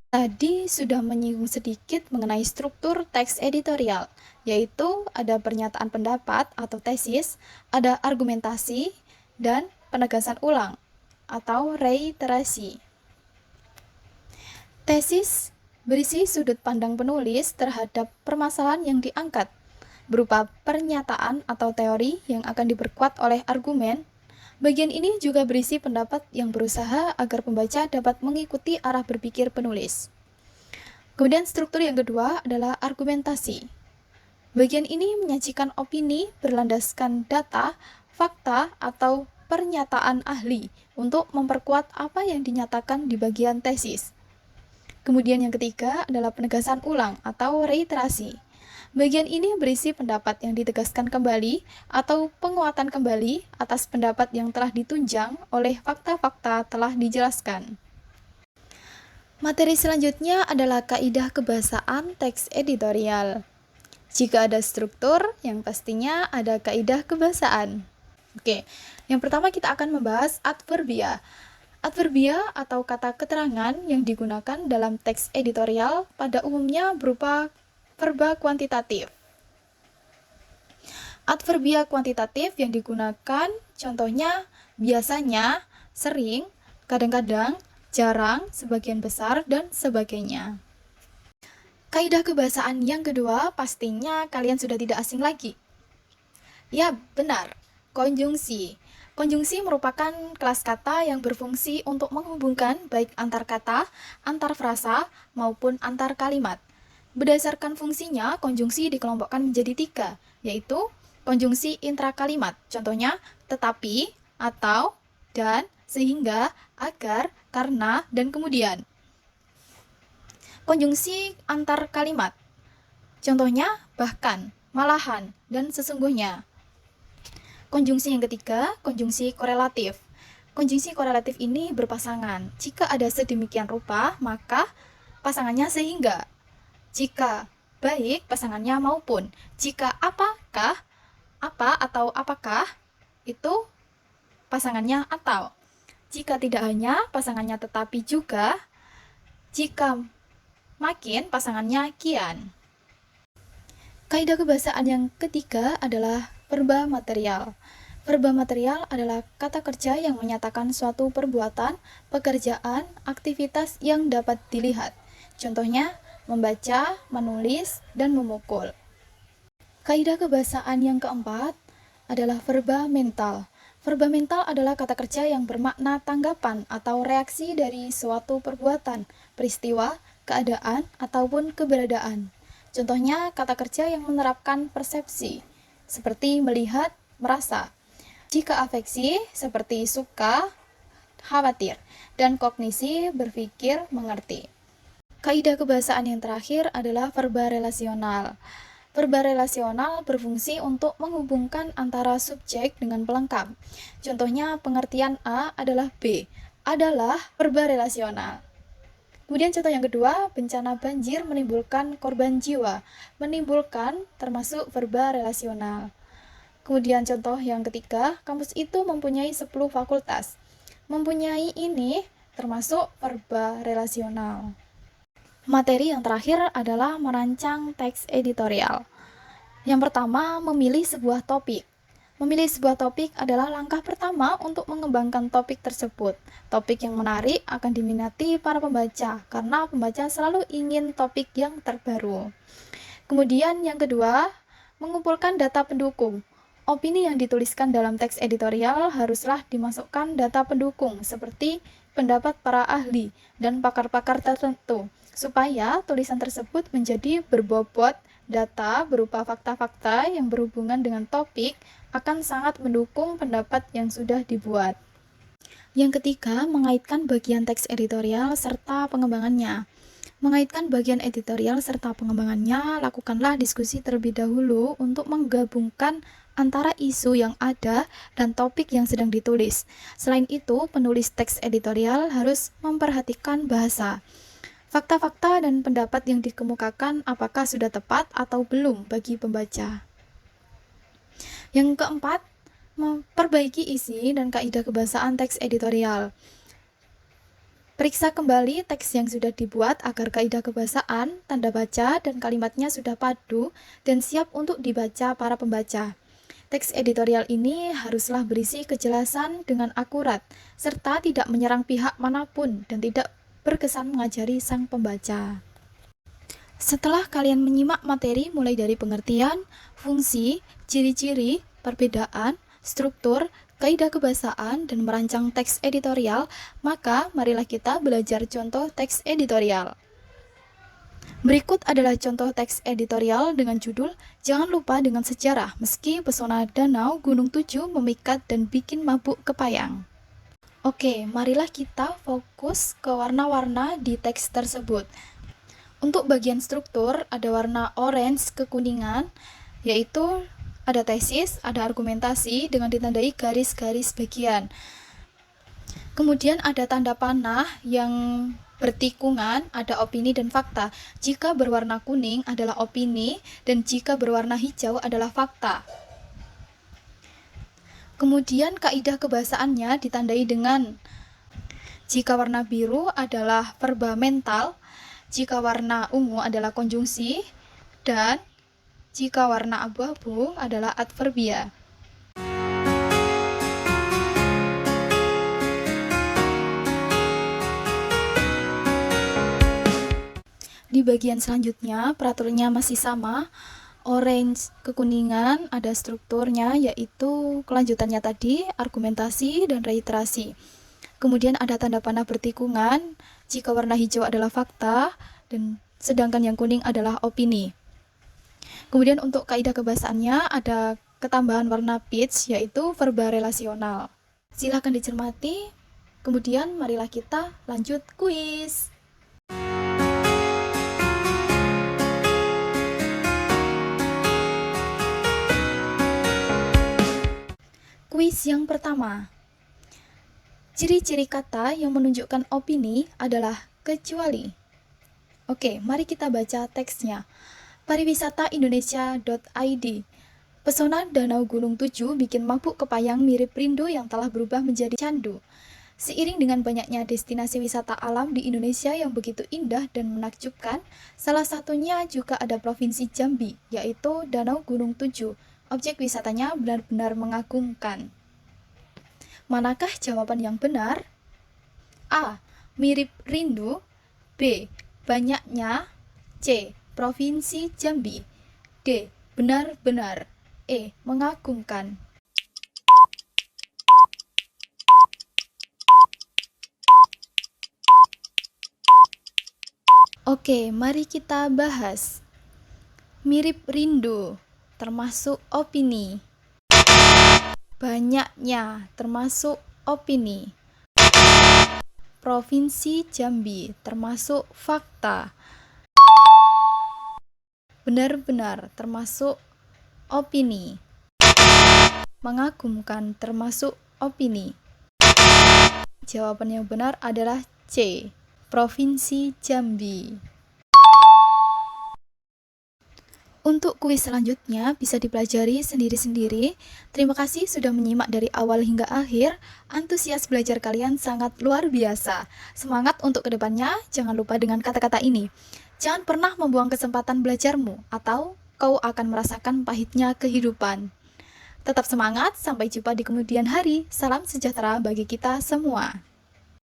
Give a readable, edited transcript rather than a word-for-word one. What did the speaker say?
Tadi sudah menyinggung sedikit mengenai struktur teks editorial, yaitu ada pernyataan pendapat atau tesis, ada argumentasi, dan penegasan ulang atau reiterasi. Tesis berisi sudut pandang penulis terhadap permasalahan yang diangkat, berupa pernyataan atau teori yang akan diperkuat oleh argumen. Bagian ini juga berisi pendapat yang berusaha agar pembaca dapat mengikuti arah berpikir penulis. Kemudian struktur yang kedua adalah argumentasi. Bagian ini menyajikan opini berlandaskan data, fakta, atau pernyataan ahli untuk memperkuat apa yang dinyatakan di bagian tesis. Kemudian yang ketiga adalah penegasan ulang atau reiterasi. Bagian ini berisi pendapat yang ditegaskan kembali atau penguatan kembali atas pendapat yang telah ditunjang oleh fakta-fakta telah dijelaskan. Materi selanjutnya adalah kaidah kebahasaan teks editorial. Jika ada struktur, yang pastinya ada kaidah kebahasaan. Oke, yang pertama kita akan membahas adverbia. Adverbia atau kata keterangan yang digunakan dalam teks editorial pada umumnya berupa verba kuantitatif. Adverbia kuantitatif yang digunakan contohnya biasanya, sering, kadang-kadang, jarang, sebagian besar, dan sebagainya. Kaidah kebahasaan yang kedua pastinya kalian sudah tidak asing lagi. Ya, benar, konjungsi. Konjungsi merupakan kelas kata yang berfungsi untuk menghubungkan baik antar kata, antar frasa, maupun antar kalimat. Berdasarkan fungsinya, konjungsi dikelompokkan menjadi 3, yaitu konjungsi intrakalimat, contohnya tetapi, atau, dan, sehingga, agar, karena, dan kemudian. Konjungsi antar kalimat, contohnya bahkan, malahan, dan sesungguhnya. Konjungsi yang ketiga, konjungsi korelatif. Konjungsi korelatif ini berpasangan. Jika ada sedemikian rupa, maka pasangannya sehingga. Jika baik, pasangannya maupun. Jika apakah, apa atau apakah, itu pasangannya atau. Jika tidak hanya, pasangannya tetapi juga. Jika makin, pasangannya kian. Kaidah kebahasaan yang ketiga adalah verba material. Verba material adalah kata kerja yang menyatakan suatu perbuatan, pekerjaan, aktivitas yang dapat dilihat. Contohnya, membaca, menulis, dan memukul. Kaidah kebahasaan yang keempat adalah verba mental. Verba mental adalah kata kerja yang bermakna tanggapan atau reaksi dari suatu perbuatan, peristiwa, keadaan, ataupun keberadaan. Contohnya, kata kerja yang menerapkan persepsi, seperti melihat, merasa. Jika afeksi, seperti suka, khawatir, dan kognisi, berpikir, mengerti. Kaidah kebahasaan yang terakhir adalah verba relasional. Verba relasional berfungsi untuk menghubungkan antara subjek dengan pelengkap. Contohnya, pengertian A adalah B, adalah verba relasional. Kemudian contoh yang kedua, bencana banjir menimbulkan korban jiwa. Menimbulkan termasuk verba relasional. Kemudian contoh yang ketiga, kampus itu mempunyai 10 fakultas. Mempunyai ini termasuk verba relasional. Materi yang terakhir adalah merancang teks editorial. Yang pertama, memilih sebuah topik. Memilih sebuah topik adalah langkah pertama untuk mengembangkan topik tersebut. Topik yang menarik akan diminati para pembaca, karena pembaca selalu ingin topik yang terbaru. Kemudian yang kedua, mengumpulkan data pendukung. Opini yang dituliskan dalam teks editorial haruslah dimasukkan data pendukung, seperti pendapat para ahli dan pakar-pakar tertentu, supaya tulisan tersebut menjadi berbobot data berupa fakta-fakta yang berhubungan dengan topik akan sangat mendukung pendapat yang sudah dibuat. Yang ketiga, mengaitkan bagian teks editorial serta pengembangannya. Mengaitkan bagian editorial serta pengembangannya, lakukanlah diskusi terlebih dahulu untuk menggabungkan antara isu yang ada dan topik yang sedang ditulis. Selain itu, penulis teks editorial harus memperhatikan bahasa. Fakta-fakta dan pendapat yang dikemukakan apakah sudah tepat atau belum bagi pembaca. Yang keempat, Memperbaiki isi dan kaidah kebahasaan teks editorial. Periksa kembali teks yang sudah dibuat agar kaidah kebahasaan, tanda baca, dan kalimatnya sudah padu dan siap untuk dibaca para pembaca. Teks editorial ini haruslah berisi kejelasan dengan akurat, serta tidak menyerang pihak manapun dan tidak berkesan mengajari sang pembaca. Setelah kalian menyimak materi mulai dari pengertian, fungsi, ciri-ciri, perbedaan, struktur, kaidah kebahasaan, dan merancang teks editorial, maka marilah kita belajar contoh teks editorial. Berikut adalah contoh teks editorial dengan judul "Jangan lupa dengan sejarah, meski pesona danau Gunung Tujuh memikat dan bikin mabuk kepayang". Oke, marilah kita fokus ke warna-warna di teks tersebut. Untuk bagian struktur, ada warna orange kekuningan, yaitu ada tesis, ada argumentasi dengan ditandai garis-garis bagian. Kemudian ada tanda panah yang bertikungan, ada opini dan fakta. Jika berwarna kuning adalah opini, dan jika berwarna hijau adalah fakta. Kemudian kaidah kebahasaannya ditandai dengan jika warna biru adalah verba mental, jika warna ungu adalah konjungsi, dan jika warna abu-abu adalah adverbia. Di bagian selanjutnya, peraturannya masih sama. Orange kekuningan ada strukturnya, yaitu kelanjutannya tadi, argumentasi dan reiterasi. Kemudian ada tanda panah bertikungan, jika warna hijau adalah fakta, dan sedangkan yang kuning adalah opini. Kemudian untuk kaidah kebahasaannya ada ketambahan warna peach, yaitu verba relasional. Silakan dicermati. Kemudian marilah kita lanjut kuis. Kuis yang pertama. Ciri-ciri kata yang menunjukkan opini adalah kecuali. Oke, mari kita baca teksnya. Pariwisataindonesia.id. Pesona Danau Gunung Tujuh bikin mabuk kepayang mirip rindu yang telah berubah menjadi candu. Seiring dengan banyaknya destinasi wisata alam di Indonesia yang begitu indah dan menakjubkan, salah satunya juga ada Provinsi Jambi, yaitu Danau Gunung Tujuh. Objek wisatanya benar-benar mengagumkan. Manakah jawaban yang benar? A. Mirip rindu. B. Banyaknya. C. Provinsi Jambi. D. Benar-benar. E. Mengagumkan. Oke, mari kita bahas. Mirip rindu, termasuk opini. Banyaknya, termasuk opini. Provinsi Jambi, termasuk fakta. Benar-benar, termasuk opini. Mengagumkan, termasuk opini. Jawaban yang benar adalah C. Provinsi Jambi. Untuk kuis selanjutnya bisa dipelajari sendiri-sendiri. Terima kasih sudah menyimak dari awal hingga akhir. Antusias belajar kalian sangat luar biasa. Semangat untuk kedepannya, jangan lupa dengan kata-kata ini. Jangan pernah membuang kesempatan belajarmu, atau kau akan merasakan pahitnya kehidupan. Tetap semangat, sampai jumpa di kemudian hari. Salam sejahtera bagi kita semua.